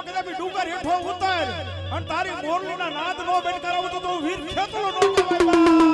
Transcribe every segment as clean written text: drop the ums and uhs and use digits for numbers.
માં કદાપી ડુંગર હેઠો ઉતાર અને તારી મોરલીના નાદ નો બેટ કરાવું તો તું વીર ખેતલો નો કહેવાય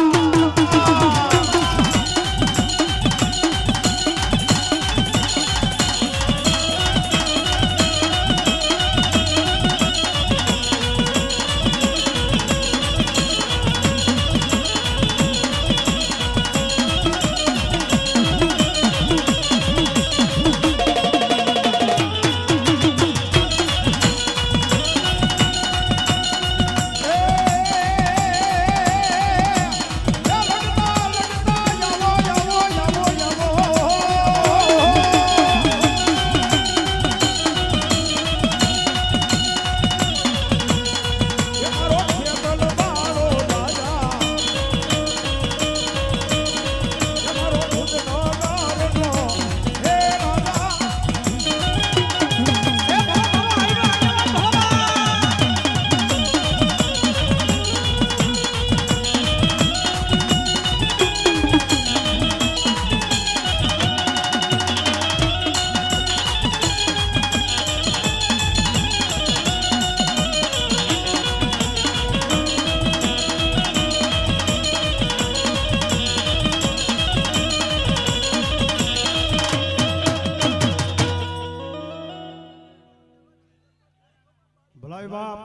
ભલાઈ બાપ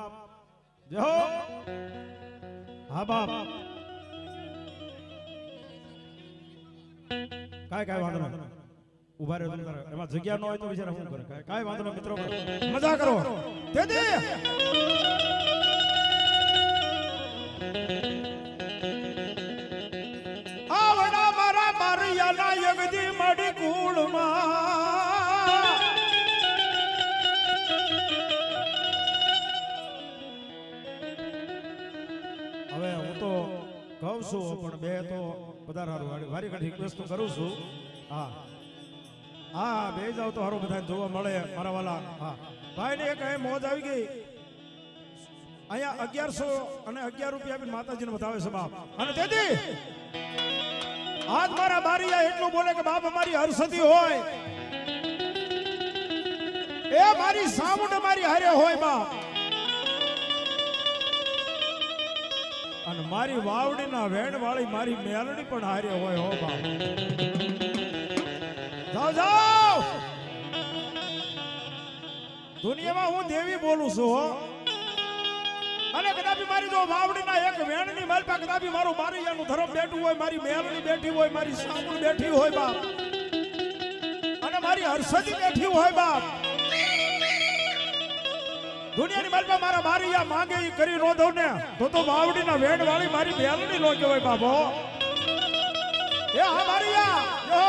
જય હો હા બાપ કાઈ વાંધો નહીં ઉભા રહો તમે એમાં જગ્યા ન હોય તો બિચારા શું કરે કાઈ વાંધો નહીં મિત્રો મજા કરો દેદી આવડા મારા મારિયાના યગદી મડી કુળમાં હવે હું તો કહું છું પણ બે તો પધારારું વારી ઘડી રિક્વેસ્ટ તો કરું છું હા હા બે જાવ તો હારો બધાને જોવા મળે મારા વાલા હા ભાઈ ને એક મોજ આવી ગઈ અહીંયા 1100 અને 11 રૂપિયા આપીને માતાજીને બતાવે છે બાપ અને તેથી આજ મારા બારિયા એટલું બોલે કે બાપ અમારી હરસતી હોય એ મારી સામુંડ મારી હારે હોય બાપ અને મારી વાવડીના વેણ વાળી મારી મેલડી પણ હારે હોય હો બાપ જાઓ જાઓ દુનિયામાં હું દેવી બોલું છું હો અને કદાપી મારી જો વાવડીના એક વેણની માલપા કદાપી મારું મારિયાનું ધરમ બેઠું હોય મારી મેલડી બેઠી હોય મારી સામુંડ બેઠી હોય બાપ અને મારી હરસદી બેઠી હોય બાપ દુનિયાની માલપા મારા મારિયા માંગે ઈ કરી નો દઉં ને તો વાવડીના વેણ વાળી મારી મેલડી નો કહેવાય બાપો એ હા મારિયા જો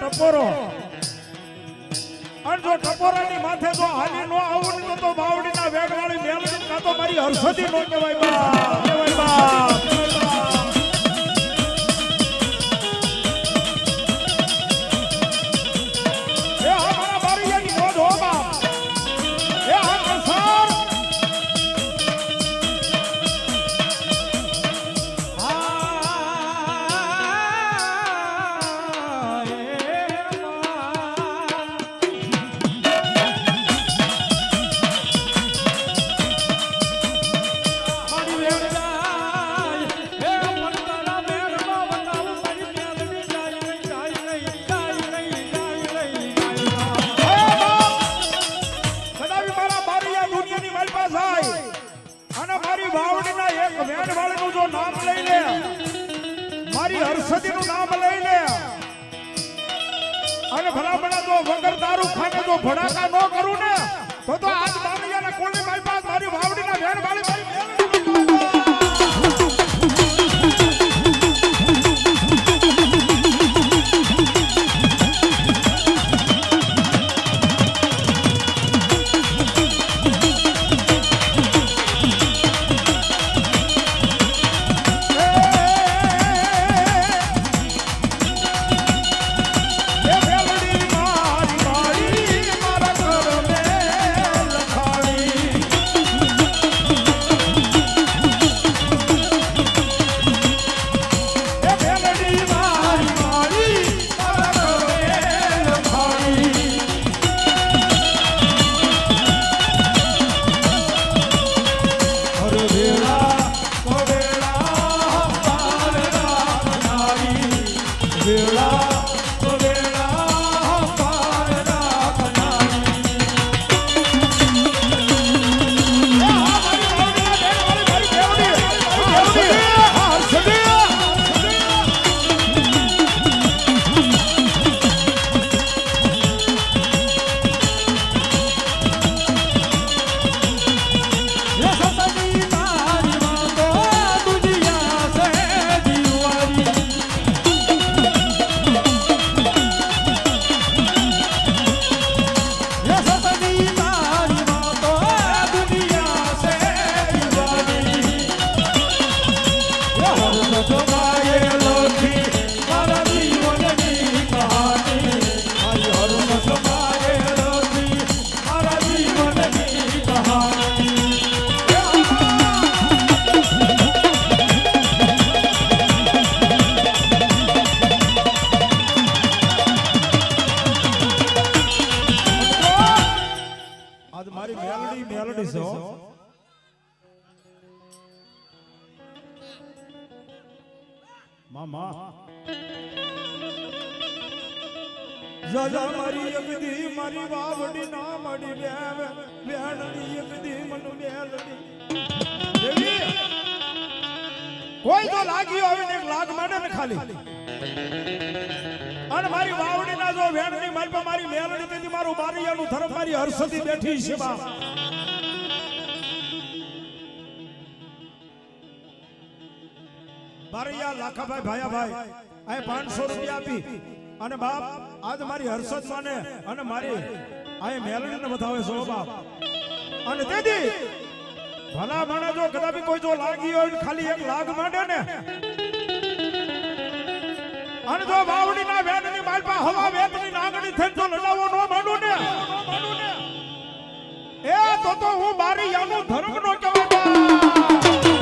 ટપોરો અને જો ટપોરાની માથે જો હાલી નો આવું તો બાવડીના વેગવાળી મેલડી કા તો મારી હરસદી નો કહેવાય બાપ કહેવાય બાપ એ આ મારા બારિયાની મોજ હો બાપ એ આ કંસાર એક વેણવાળીનું જો નામ લઈ લે, મારી હરસદીનું નામ લઈ લે, અને ભલામણા જો વગર દારૂ ખાને જો ભડાકા ન કરું ને તો આજ મામૈયાના કોળી મારી પાસે મારી વાવડીના વેણવાળી મારી જાજા મારી યગદી મારી વાવડી ના મડી વેવે વેણની યગદી મન વેલડી દેવી કોઈ તો લાગ્યો હવે ને એક લાગ માંડે ને ખાલી અને મારી વાવડી ના જો વેણની મારી મારી મેલડી તેથી મારું બારિયાનું ધર્મ મારી હરસદી બેઠી છે બાપ બારિયા લાખાભાઈ ભાયાભાઈ આ 500 રૂપિયા આપી અને બાપ આજ મારી હર્ષદ માને અને મારી આ મેલડીને બતાવે છો બાપ અને તેથી ભલા મને જો કદાપી કોઈ જો લાગી હોય ખાલી એક લાગ માંડે ને અને જો વાવડીના વેણની માલપા હવા વેતની નાગણી થઈને જો લડાવો નો માંડું ને એ તો હું મારી યાનું ધર્મ નો કહેવાય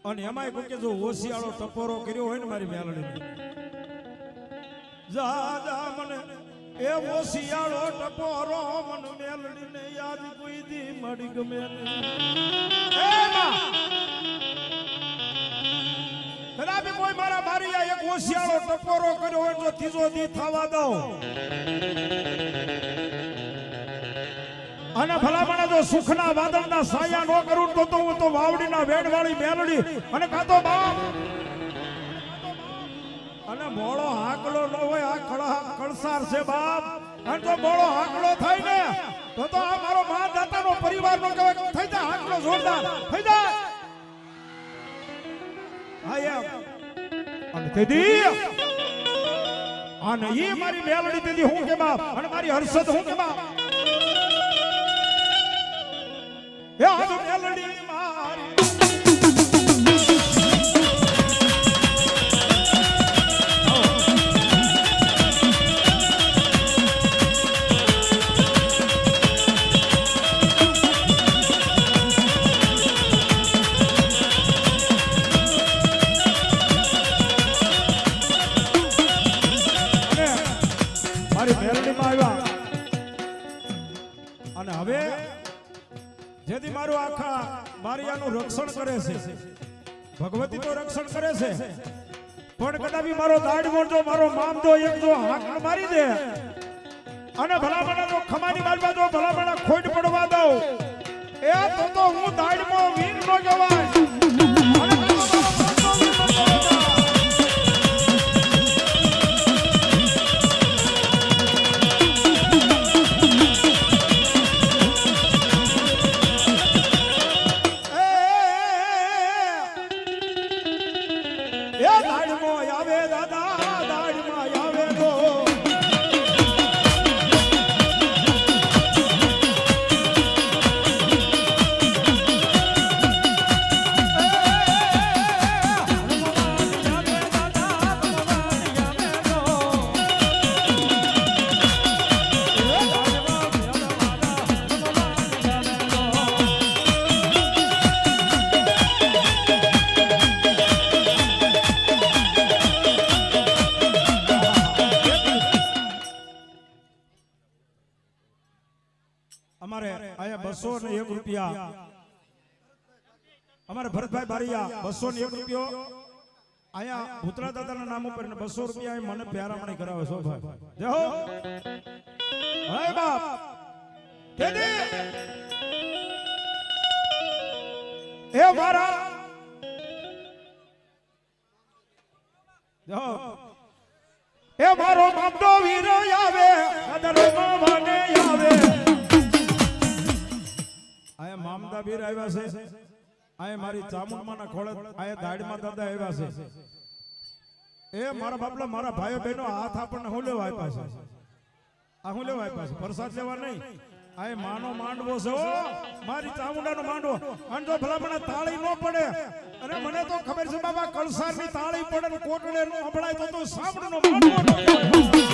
અને એમાંય કોઈ કે જો હોશિયાળો ટપોરો કર્યો હોય ને મારી મેલડી જા જા મને એ હોશિયાળો ટપોરો મન મેલડી ને યાદ કોઈ દી મળી ગમે એ માં કદાપી કોઈ મારા બારીયા એક હોશિયાળો ટપોરો કર્યો હોય તો ત્રીજો દી થવા દો અને ભલામણા જો સુખના વાદળના સાયા નો કરું તો હું તો વાવડીના વેડવાળી મેલડી અને કાતો બાપ અને મોળો હાકલો ન હોય આ કળસાર છે બાપ અને તો મોળો હાકલો થાય ને તો આ મારો મા દાતાનો પરિવારનો કહેવાય થઈ જા હાથનો જોરદાર થઈ જા આયા અને તેદી અને ઈ મારી મેલડી તેદી હું કે બાપ અને મારી હર્ષદ હું કે બાપ એ આ મેલડી મારી અને હવે જેથી મારું આખા મારિયાનું રક્ષણ કરે છે ભગવતી તો રક્ષણ કરે છે પણ કદાપી મારો દાડવો જો મારો મામદો એક જો હાક મારી દે અને ભલામણા જો ખમાની બાજવા જો ભલામણા ખોટ પડવા દઉં એ તો હું દાડમો વીર નો જવાય રૂપિયા અમારે ભરતભાઈ બારિયા 201 રૂપિયો આયા ભૂતરા દાદાના નામ ઉપર 200 રૂપિયા મને પ્યારામણી કરાવે છો ભાઈ જય હો હે બાપ કેદી એ મારા જો એ મારો બાપડો વીર આવે કદરો માને આવે આયા મામદા વીર આવ્યા છે આયા મારી ચામુંડમાના ખોળે આયા દાડમાં દાદા આવ્યા છે એ મારા બાપલા મારા ભાઈઓ બહેનો હાથ આપણને હું લેવા આપ્યા છે આ હું લેવા આપ્યા છે પ્રસાદ લેવા નહીં આય માનો માંડવો છે ઓ મારી ચામુંડાનો માંડવો અને જો ભલામણે તાળી ન પડે અને મને તો ખબર છે બાબા કળસારની તાળી પડે ને કોટડે નો સંભળાય તો સાંભળનો માંડવો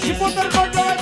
શિકોતર નો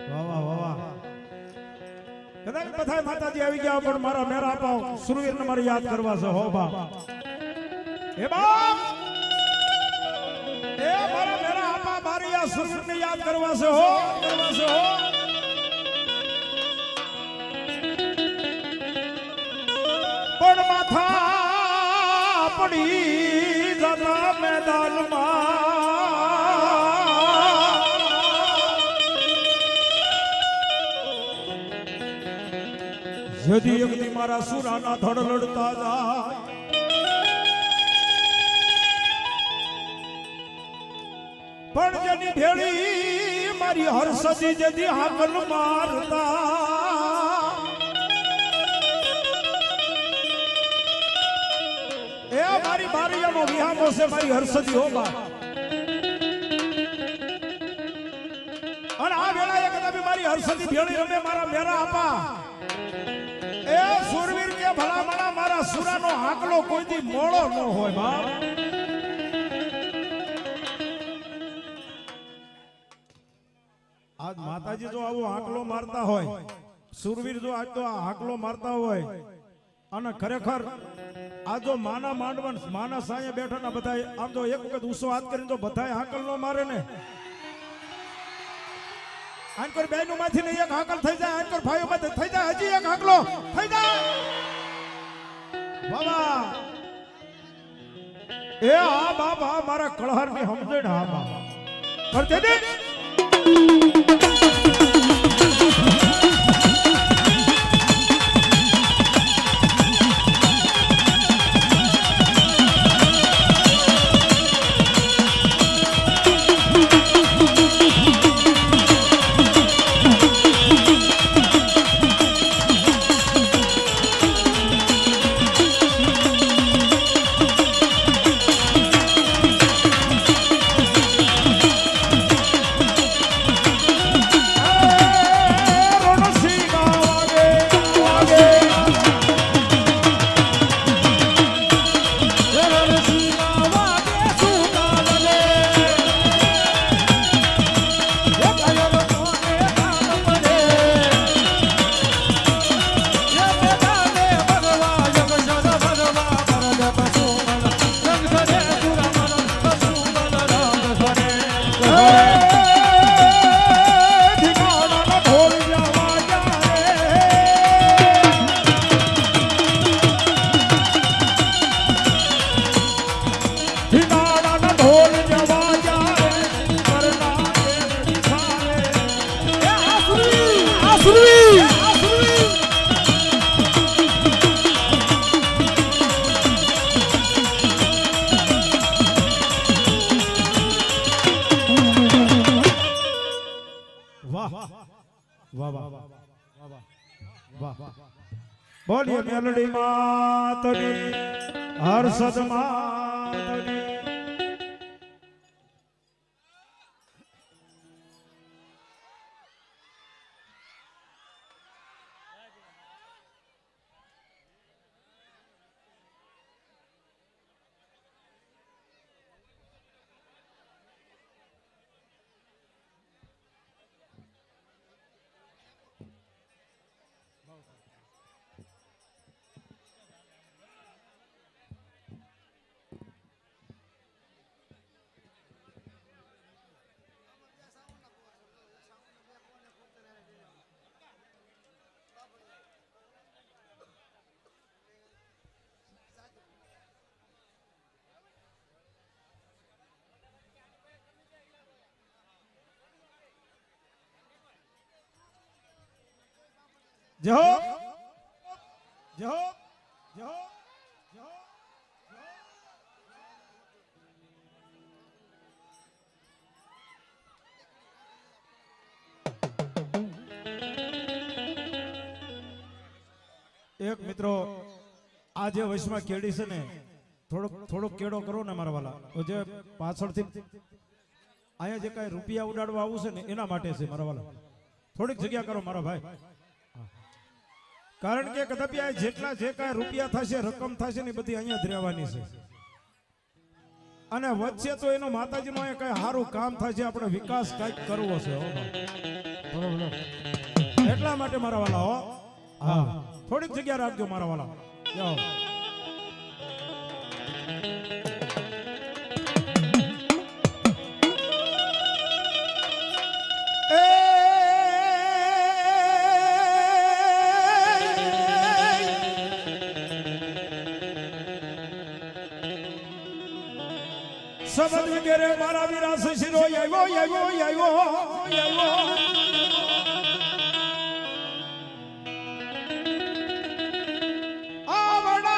વાહ વાહ વાહ વાહ. કદાચ બધા માતાજી આવી ગયા પણ મારા મેરા અપાવ સુરવીરને મારે યાદ કરવા છે હો બાપ. એ બાપ એ મારા મેરા આપા મારી આ સુરવીરને યાદ કરવા છે હો, કરવા છે હો. પણ માથા પડી જતા મેદાનમાં જદી એકદી મારા સુરાના ધડ લડતા જાય પણ જેની ભેળી મારી હરસદી જદી હાકલ મારતા એ મારી બારીયાનો વિહામો છે મારી હરસદી હો બા. અને આ વેળાએ કદાચ મારી હરસદી ભેળી રમે મારા મેરા આપા એ સુરવીર કે ભલામણા મારા સુરાનો હાકલો કોઈથી મોળો ન હોય બાપ. આજ માતાજી જો આવો હાકલો મારતા હોય, સુરવીર જો આજ તો આ હાકલો મારતા હોય અને ખરેખર આ જો માના માંડવન માના સાંયે બેઠા ના બધા આમ તો એક વખત ઉસો હાથ કરીને તો બધાય હાકલ નો મારે ને આનકોર બેનું માંથી ને એક હાકલ થઈ જાય, આનકોર ભાઈઓ માંથી થઈ જાય, હજી એક હાકલો થઈ જાય બાબા. એ આ બાબા મારા કળહર ની સમજણ હા બાબા કરતે દે. બોલીએ મેલડી માતની હર્ષદ માતની. જય હો જય હો જય હો જય હો. એક મિત્રો આ જે વયસમાં કેડી છે ને થોડોક કેડો કરો ને મારા વાલા, તો જે પાછળથી અહીંયા જે કાંઈ રૂપિયા ઉડાડવા આવું છે ને એના માટે છે મારા વાલા. થોડીક જગ્યા કરો મારા ભાઈ, કારણ કે કદાપી આ જેટલા જે કાંઈ રૂપિયા થશે રકમ થશે ને બધી અહીંયા જ રહેવાની છે. અને વચ્ચે તો એનો માતાજીનો કઈ સારું કામ થશે, આપણે વિકાસ કઈક કરવો છે. તો એટલા માટે મારા વાલા હો હા થોડીક જગ્યા રાખજો મારા વાલા જાઓ सबद वगैरे मारा विरास शिरो आयो आयो आयो आयो आवड़ा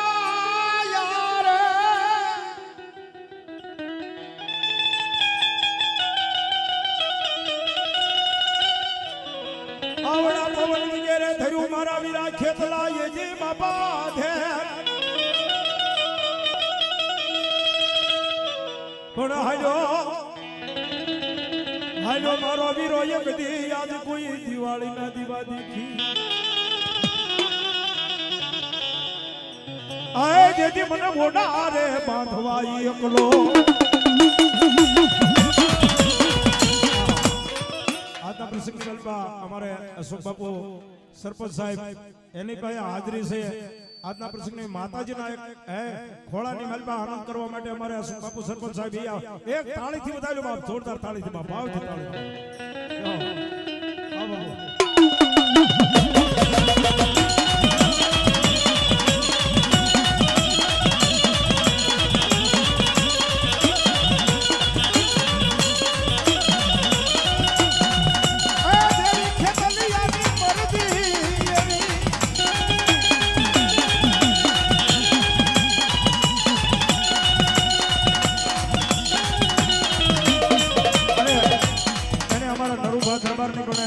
यार आवड़ा पवन वगैरे धरू मारा विरा खेतला ये जी बाबा धे પણ હાલો મારો વીરો એક દી આજ કોઈ દિવાળી ના દીવા દીખી આય જેથી મને મોઢા રે બાંધવાઈ એકલો આજના પ્રસંગ કલ્પા અમારે અશોક બાપુ સરપંચ સાહેબ એની પાસે હાજરી છે આજના પ્રસંગની માતાજીના એક ખોળાની મહેલમાં આનંદ કરવા માટે અમારે અશોક બાપુ સરપંચ સાહેબ એક તાળીથી વધાર્યો બાપ જોરદાર તાળીથી બાપ ભાવથી તાળી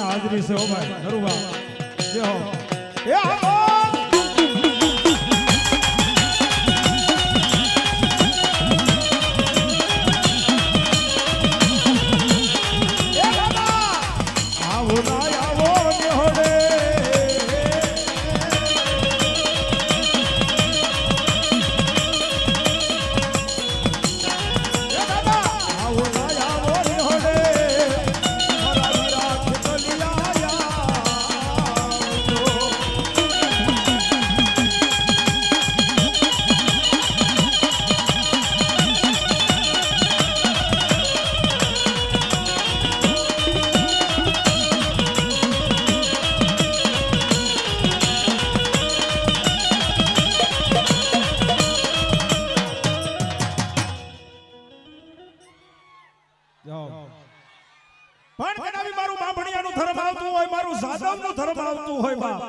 हाजरी से हो भाई नरुबा ये हो ये हो ये बाबा आओ ना आओ ने होड़े ये बाबा आओ ना आओ ने होड़े પણ કદાવી મારું બાંભણિયાનું ધર્મ આવતું હોય મારું જાદવનું ધર્મ આવતું હોય બાપ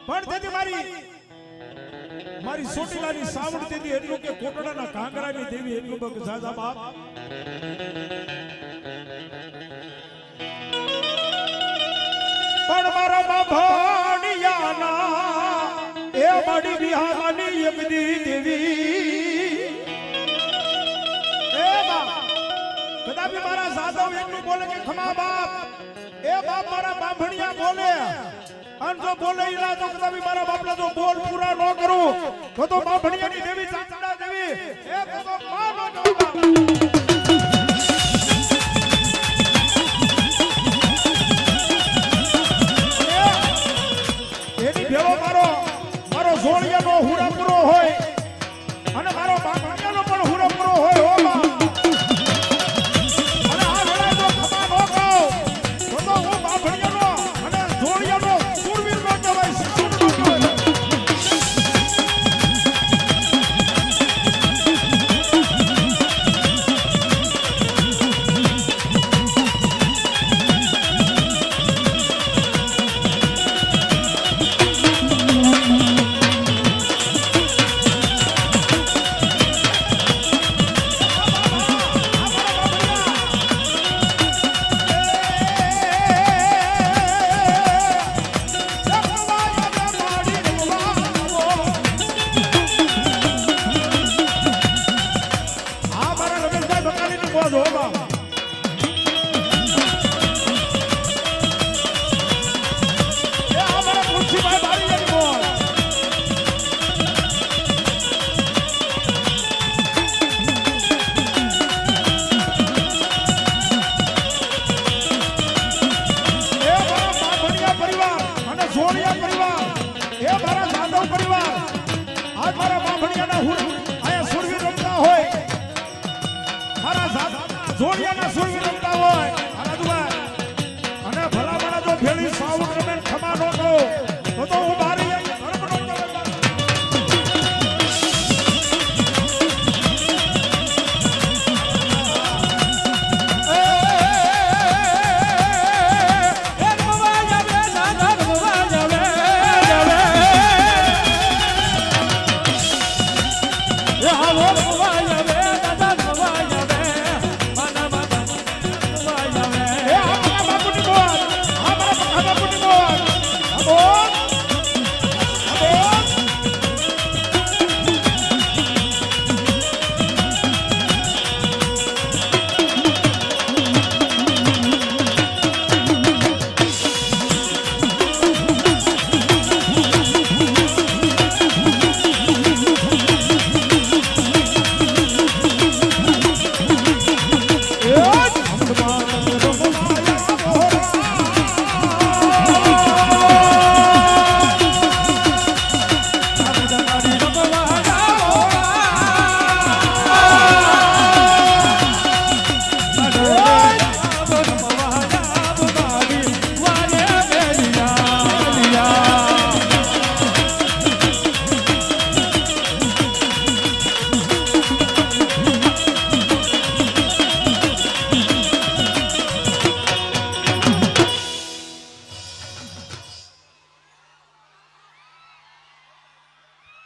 પણ તેથી મારી સોટીલાની સાવણ તેથી એટલું કે કોટડાના કાંગરાની દેવી એટલું બગ જાજા બાપ પણ મારા બાંભણિયાના એ માડી બિહારની યગદી દેવી કદાપી મારા સાધવ એટલું બોલે કે ખમા બાપ એ બાપ મારા બાંભણિયા બોલે અન જો બોલે ઈલા તો કદાપી મારા બાપલા જો બોલ પૂરા ન કરું તો બાંભણિયાની દેવી ચાંદડા દેવી એ તો માનો જો એની ભેળો મારો જોડિયાનો હુરા પૂરો હોય અને મારો બાંભણિયાનો પણ હુરા પૂરો હોય હો બાપ માં સુર રમતા હોય રાજુભાઈ અને ભલામણા જો ભેળી સાઉન્ડ રમે ખમા નો કહો તો હું બારી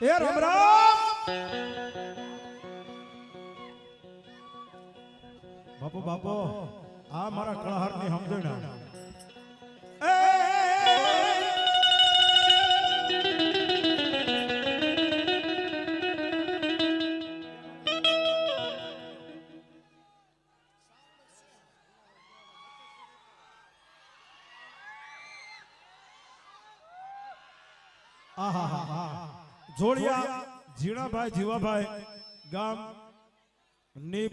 એ રામ રામ બાપુ બાપુ આ મારા કળહાર ની સમજણ જોડિયા જીણાભાઈ જીવાભાઈ ગામ નીપ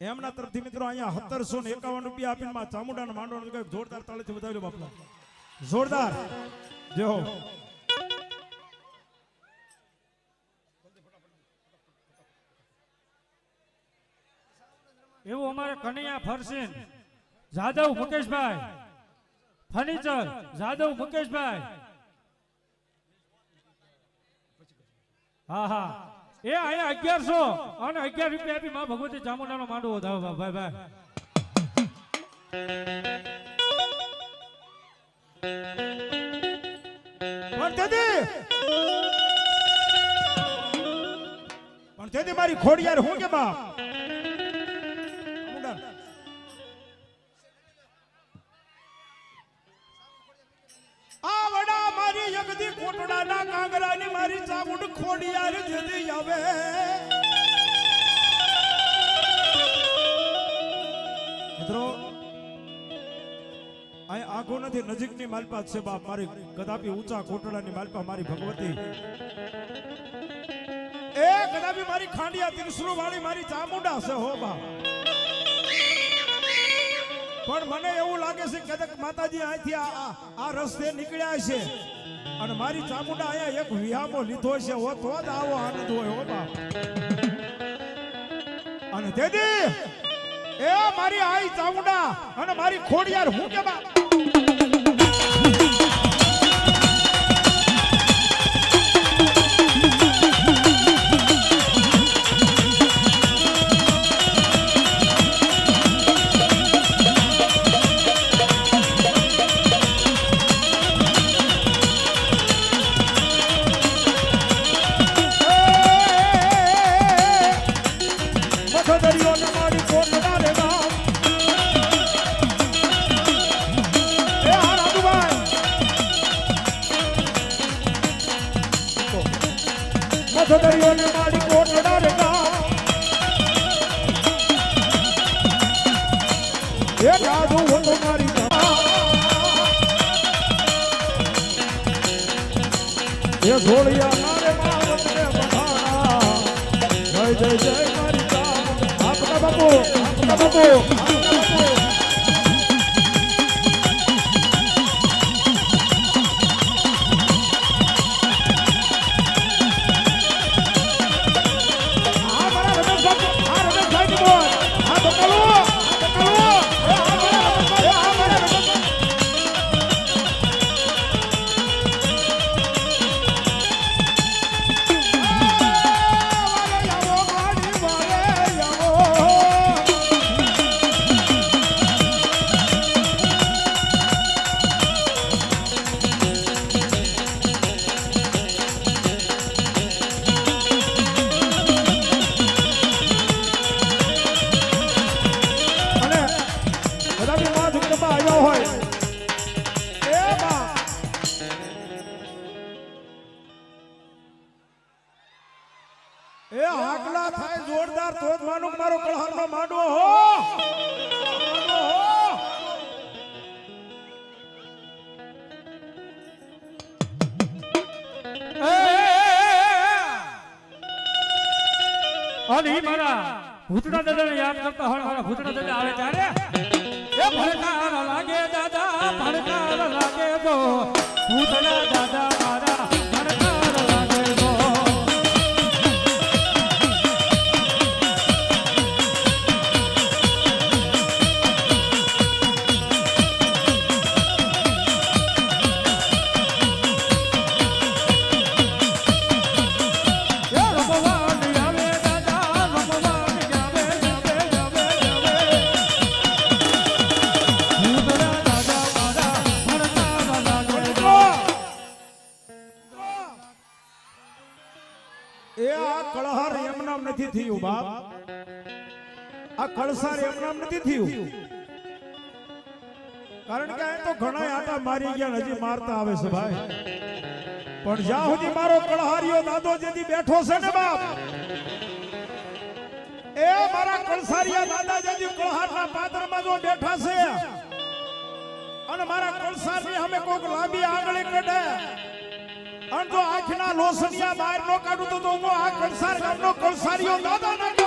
એમના તરફથી મિત્રો અહીંયા 1751 રૂપિયા આપીને માં ચામુંડાના માંડવાનો કઈક જોરદાર તાળીથી વધાવી લો બાપલા જોરદાર જય હો એવું અમારે કનૈયા ફરસીન જાદવ મુકેશભાઈ ફર્નિચર જાદવ મુકેશભાઈ હા હા એ અહીંયા 1100 અને 11 રૂપિયા આપી માં ભગવતી ચામુંડાનો માંડવો વધાવો ભાઈ ભાઈ પણ તેથી મારી ખોડિયાર હું કે બાપ કોટડાના કાંગરાની મારી ચામુંડ ખોડિયાર જદી આવે મિત્રો આ આખો નથી નજીકની માલપા છે બાપ મારી કદાપી ઊંચા કોટડાની માલપા મારી ભગવતી એ કદાપી મારી ખાંડિયા ત્રિશુલ વાળી મારી ચામુંડા છે હો બાપ પણ મને એવું લાગે છે કદાચ માતાજી અહીંથી આ રસ્તે નીકળ્યા છે અને મારી ચામુંડા અહીંયા એક વિહામો લીધો છે હો તો જ આવો આનંદ હોય હો બાપ અને દેદી એ મારી આઈ ચામુંડા અને મારી ખોડિયાર હું કે બાપ દરિયોને મારી કોટડા રે ગામ એ જાદુ હતો મારી એ ઘોડિયા મારે માવતને બધાના જય જય જય મારી ગામ આપના બાપુ આપના બાપુ કદાચ માં જગદંબા આવ્યો હોય એ બા એ હાકલા થાય જોરદાર તો જ માનું મારો કળહારનો માંડવો હો અને ઈ મારા ભૂતડા દાદાને યાદ કરતા હોય મારા ભૂતડા દાદા આવે ત્યારે એ ભડકાર લાગે દાદા ભડકાર લાગે તો ભૂતડા દાદા મારા ભડકાર લાગે તો એ આ કળહાર એમનામ નથી થયું બાપ આ કળસાર એમનામ નથી થયું કારણ કે આ તો ઘણા આટા મારી ગયા હજી મારતા આવે છે ભાઈ પણ જ્યાં સુધી મારો કળહારિયો દાદો જેથી બેઠો છે ને બાપ એ મારા કળસારિયા દાદા જેથી કળહારના પાદરમાં જો બેઠા છે અને મારા કળસારની અમે કોક લાંબી આંગળી કાઢે અને જો આંખના લોસનિયા બહાર નો કાઢું તો હું આ કળસાર ગામનો કળસારિયો દાદા ન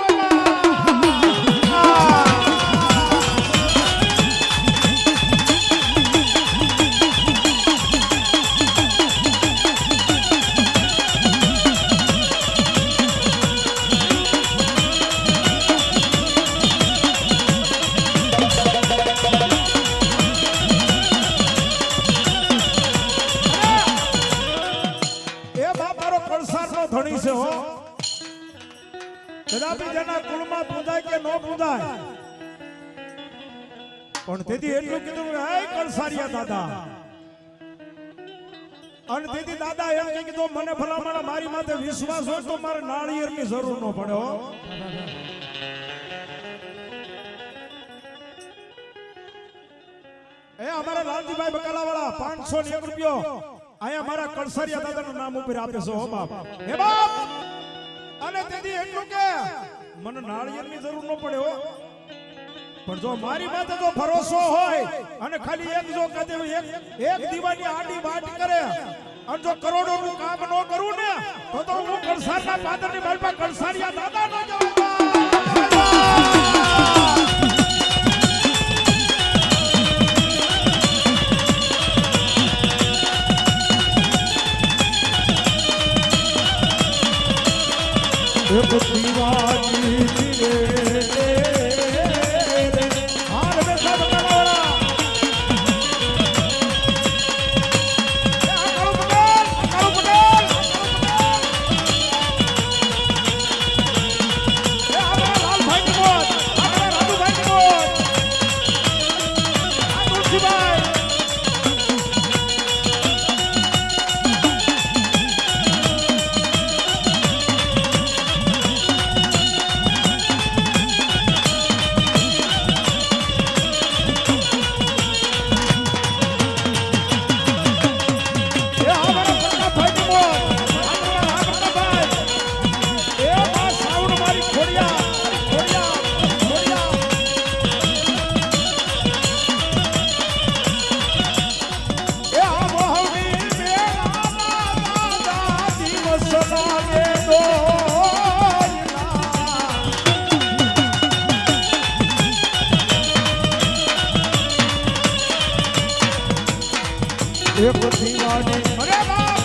ધણી છે હો કદાપી જેના કુળમાં પૂજાય કે નો પૂજાય પણ તેથી એટલું કીધું હે કળસારિયા દાદા અને તેથી દાદા એમ કે કીધું મને ભલામણ મારી માથે વિશ્વાસ હોય તો મારે નાળિયેરની જરૂર ન પડે હો એ અમારા લાલજીભાઈ બકાલાવાળા 501 રૂપિયો આયા મારા કળસારિયા દાદાનું નામ ઉપર આપે છે હો બાપ હે બાપ અને તેથી એટલું કે મને નાળિયેરની જરૂર ન પડે હો પણ જો મારી માથે જો ભરોસો હોય અને ખાલી એક જો કદે એક દીવાની આડી વાટ કરે અને જો કરોડોનું કામ ન કરું ને તો હું કળસારના પાદરની માલપા કળસારિયા દાદા નો જવાબ દીવાની હાર મે સબ કરોડા એક દીવાની અરે બાપ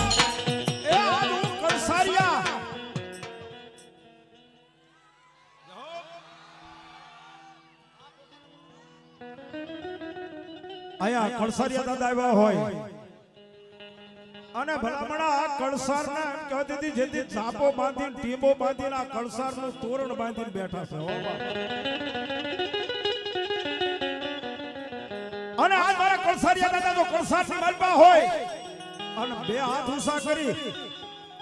એ આ હું કળસારિયા આયા કળસારિયા દાદા આવ્યા હોય અને ભલામણા આ કળસારના કહેતી હતી જેથી ચાપો બાંધીને ટીબો બાંધીને આ કળસારનું તોરણ બાંધીને બેઠા છે હો બાપ અને આ મારા કળસારિયા દાદા તો કળસારની માલપા હોય અને બે હાથ ઊંચા કરી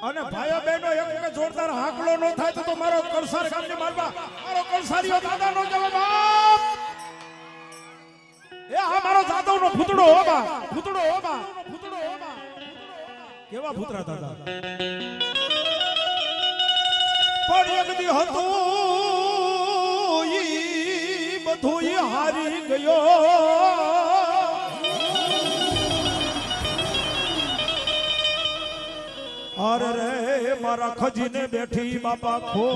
અને ભાઈઓ બહેનો એક જોરદાર હાકલો નો થાય તો મારો કળસાર ગામની માલપા મારો કળસારિયો દાદા નો જવાબ મારો જાદવનો ભૂતડો હો બા ભૂતડો હો બા ભૂતડો હો બા કેવા ભૂતરા દાદા પણ એક દી હતું ઈ બધું ઈ હારી ગયો અરે રે મારા ખજીને બેઠી બાપા ખો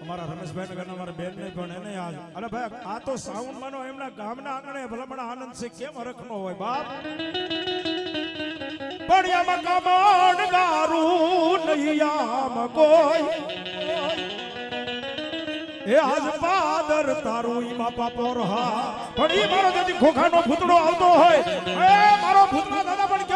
અમારા રમેશભાઈ નગરના અમારા બેન ને પણ એને યાદ અરે ભાઈ આ તો સાઉન્ડ માનો એમના ગામના આંગણે ભલામણ આનંદ છે કેમ હરખનો હોય બાપ પડિયામાં કમણ ગારું નહીં આમ કોઈ એ આજ પાદર તારું ઈ બાપા પોરહા પણ ઈ મારો જતી ખોખાનો ભૂતડો આવતો હોય એ મારો ભૂતડો દાદા પણ